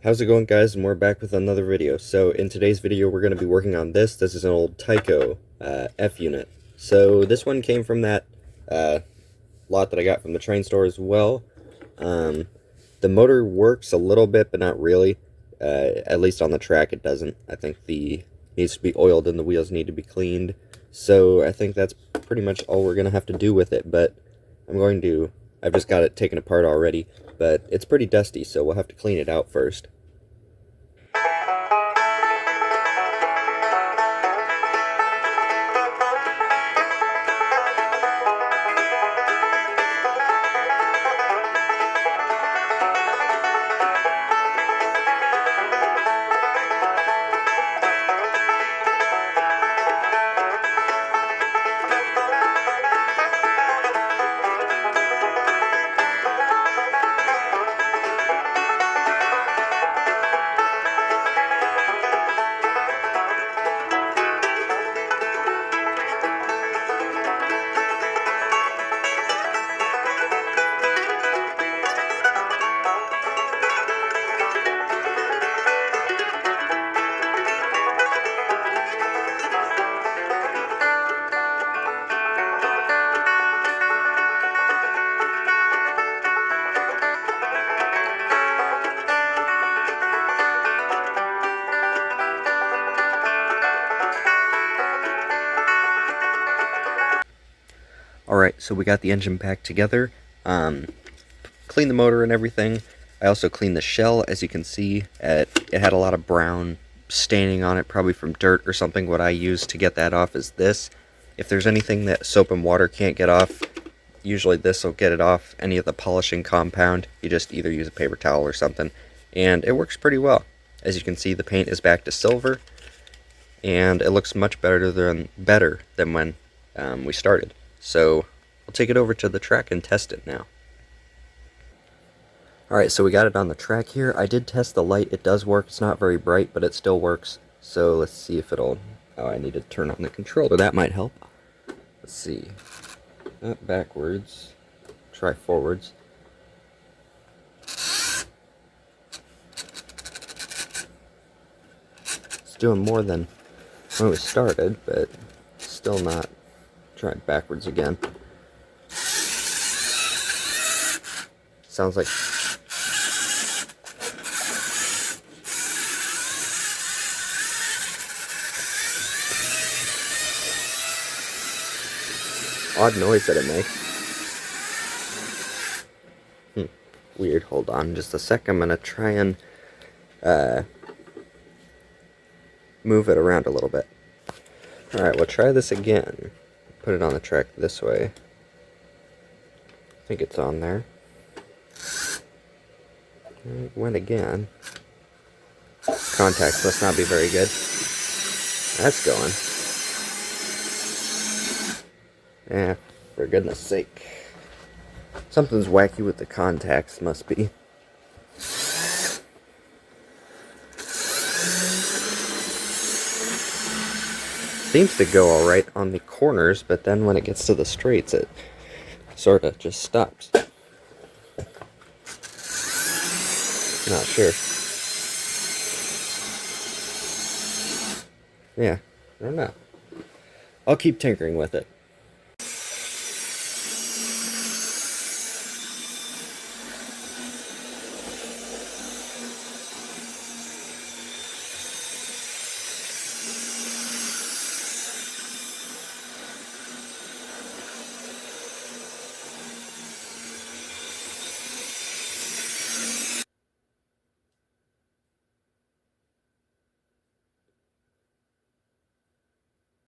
How's it going, guys? And we're back with another video. So in today's video we're going to be working on this. This is an old Tyco F unit. So this one came from that lot that I got from the train store as well. The motor works a little bit, but not really. At least on the track it doesn't. I think the needs to be oiled and the wheels need to be cleaned. So I think that's pretty much all we're going to have to do with it. But I've just got it taken apart already, but it's pretty dusty, so we'll have to clean it out first. Alright, so we got the engine packed together, cleaned the motor and everything. I also cleaned the shell. As you can see, it had a lot of brown staining on it, probably from dirt or something. What I use to get that off is this. If there's anything that soap and water can't get off, usually this will get it off. Any of the polishing compound, you just either use a paper towel or something, and it works pretty well. As you can see, the paint is back to silver, and it looks much better than when we started. So we'll take it over to the track and test it now. Alright, so we got it on the track here. I did test the light. It does work. It's not very bright, but it still works. So let's see if it'll... Oh, I need to turn on the controller. That might help. Let's see. Not backwards. Try forwards. It's doing more than when we started, but still not. Try it backwards again. Sounds like... odd noise that it makes. Weird. Hold on just a sec. I'm gonna try and move it around a little bit. Alright, we'll try this again. Put it on the track this way. I think it's on there. It went again. Contacts must not be very good. That's going. Eh, for goodness sake. Something's wacky with the contacts, must be. Seems to go alright on the corners, but then when it gets to the straights, it sort of just stops. Not sure. Yeah, I don't know. I'll keep tinkering with it.